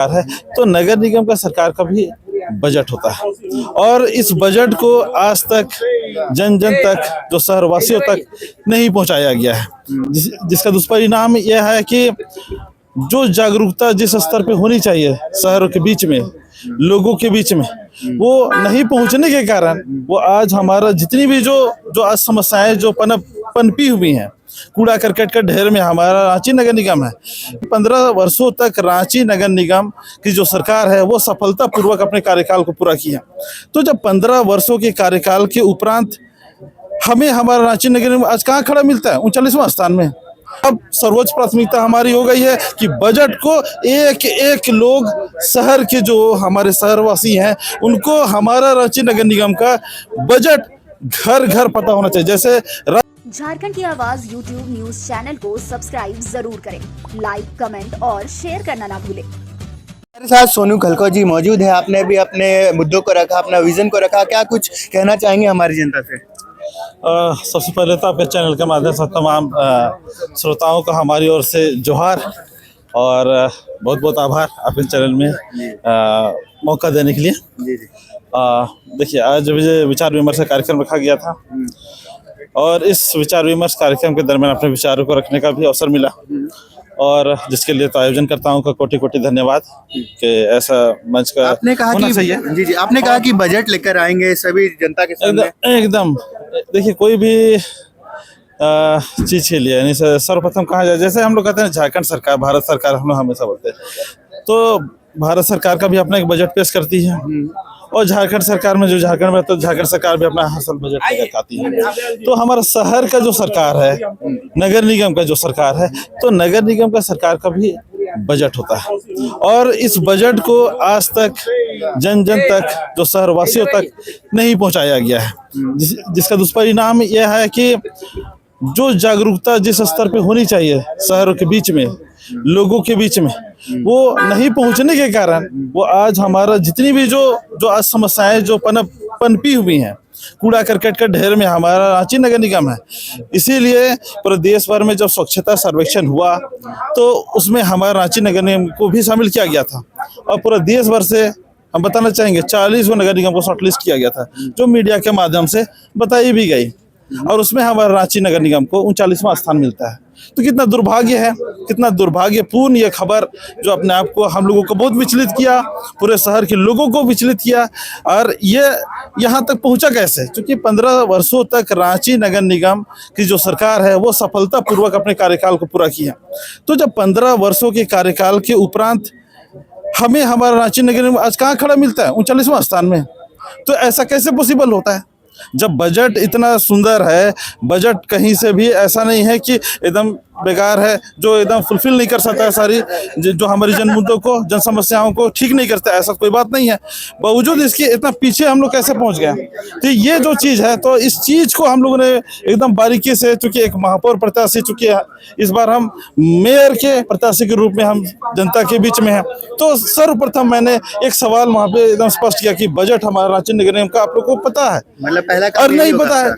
है तो नगर निगम का सरकार का भी बजट होता है और इस बजट को आज तक जन जन तक जो शहरवासियों तक नहीं पहुंचाया गया है, जिसका दुष्परिणाम यह है कि जो जागरूकता जिस स्तर पे होनी चाहिए शहरों के बीच में, लोगों के बीच में, वो नहीं पहुंचने के कारण वो आज हमारा जितनी भी जो आज समस्याएं जो पनपी हुई हैं, कूड़ा करकट का ढेर में हमारा रांची नगर निगम है। 15 वर्षों तक रांची नगर निगम की जो सरकार है वो सफलतापूर्वक अपने कार्यकाल को पूरा किया। तो जब 15 वर्षों के कार्यकाल के उपरांत हमें हमारा रांची नगर निगम आज कहाँ खड़ा मिलता है? 39वां स्थान में। अब सर्वोच्च प्राथमिकता हमारी हो गई है कि बजट को एक एक लोग शहर के जो हमारे शहरवासी हैं उनको हमारा रांची नगर निगम का बजट घर घर पता होना चाहिए। जैसे झारखंड की आवाज YouTube न्यूज चैनल को सब्सक्राइब जरूर करें, लाइक, कमेंट और शेयर करना ना भूलें। मेरे साथ सोनू खलको जी मौजूद है। आपने भी अपने मुद्दों को रखा, अपना विजन को रखा, क्या कुछ कहना चाहेंगे हमारी जनता से? सबसे पहले तो आपके चैनल के माध्यम से तमाम श्रोताओं को हमारी ओर से जोहार और बहुत बहुत आभार आपके चैनल में मौका देने के लिए। जी जी। देखिए, आज विचार विमर्श कार्यक्रम रखा गया था और इस विचार विमर्श कार्यक्रम के दरमियान अपने विचारों को रखने का भी अवसर मिला और जिसके लिए तो आयोजनकर्ताओं का कोटि कोटि धन्यवाद कि ऐसा मंच का आपने कहा होना कि चाहिए। जी जी, आपने कहा कि बजट लेकर आएंगे सभी जनता के सामने। एकदम देखिए, कोई भी चीज के लिए यानी सर्वप्रथम कहा जाए, जैसे हम लोग कहते हैं झारखंड सरकार, भारत सरकार, हम लोग हमेशा बोलते हैं, तो भारत सरकार का भी अपना एक बजट पेश करती है और झारखंड सरकार में जो झारखंड में, तो झारखंड सरकार भी अपना हर साल बजट लेकर आती है। तो हमारा शहर का जो सरकार है, नगर निगम का जो सरकार है, तो नगर निगम का सरकार का भी बजट होता है और इस बजट को आज तक जन जन तक जो शहरवासियों तक नहीं पहुंचाया गया है, जिसका दुष्परिणाम यह है कि जो जागरूकता जिस स्तर पे होनी चाहिए शहरों के बीच में, लोगों के बीच में, वो नहीं पहुंचने के कारण वो आज हमारा जितनी भी जो आज समस्याएं जो पनपी हुई हैं, कूड़ा करकट का ढेर में हमारा रांची नगर निगम है। इसीलिए पूरे देश भर में जब स्वच्छता सर्वेक्षण हुआ तो उसमें हमारा रांची नगर निगम को भी शामिल किया गया था और पूरे देश भर से हम बताना चाहेंगे 40 नगर निगम को शॉर्टलिस्ट किया गया था, जो मीडिया के माध्यम से बताई भी गई और उसमें हमारा रांची नगर निगम को 39वां स्थान मिलता है। तो कितना दुर्भाग्य है, कितना दुर्भाग्यपूर्ण ये खबर जो अपने आप को हम लोगों को बहुत विचलित किया, पूरे शहर के लोगों को विचलित किया और ये यहाँ तक पहुँचा कैसे? क्योंकि 15 वर्षों तक रांची नगर निगम की जो सरकार है वो सफलतापूर्वक अपने कार्यकाल को पूरा किया। तो जब 15 वर्षों के कार्यकाल के उपरांत हमें हमारा रांची नगर निगम आज कहाँ खड़ा मिलता है? 39वां स्थान में। तो ऐसा कैसे पॉसिबल होता है जब बजट इतना सुंदर है? बजट कहीं से भी ऐसा नहीं है कि एकदम बेकार है, जो एकदम फुलफिल नहीं कर सकता है सारी जो हमारी जन मुद्दों को, जन समस्याओं को ठीक नहीं करता, ऐसा कोई बात नहीं है। बावजूद इसके इतना पीछे हम लोग कैसे पहुंच गए? तो ये जो चीज़ है, तो इस चीज़ को हम लोगों ने एकदम बारीकी से, चूँकि एक महापौर प्रत्याशी, चूँकि इस बार हम मेयर के प्रत्याशी के रूप में हम जनता के बीच में हैं, तो सर्वप्रथम मैंने एक सवाल वहाँ पे एकदम स्पष्ट किया कि बजट हमारा रांची नगर निगम का आप लोग को पता है? मतलब पहला और नहीं पता है।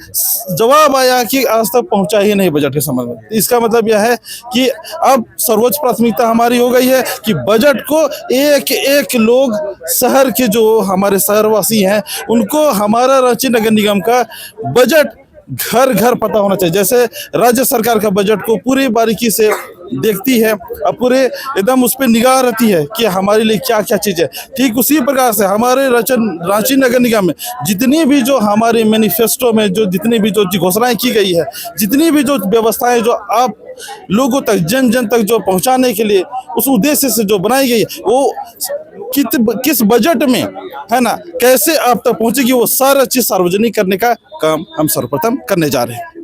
जवाब आया कि आज तक पहुंचा ही नहीं बजट के संबंध में। इसका मतलब यह है कि अब सर्वोच्च प्राथमिकता हमारी हो गई है कि बजट को एक एक लोग शहर के जो हमारे शहरवासी हैं उनको हमारा रांची नगर निगम का बजट घर घर पता होना चाहिए। जैसे राज्य सरकार का बजट को पूरी बारीकी से देखती है और पूरे एकदम उस पर निगाह रहती है कि हमारे लिए क्या क्या चीज़ है, ठीक उसी प्रकार से हमारे रांची नगर निगम में जितनी भी जो हमारे मैनिफेस्टो में जो जितनी भी जो घोषणाएं की गई है, जितनी भी जो व्यवस्थाएं जो आप लोगों तक, जन जन तक जो पहुंचाने के लिए उस उद्देश्य से जो बनाई गई है, वो किस बजट में है ना, कैसे आप तक पहुंचेगी, वो सारा चीज सार्वजनिक करने का काम हम सर्वप्रथम करने जा रहे हैं।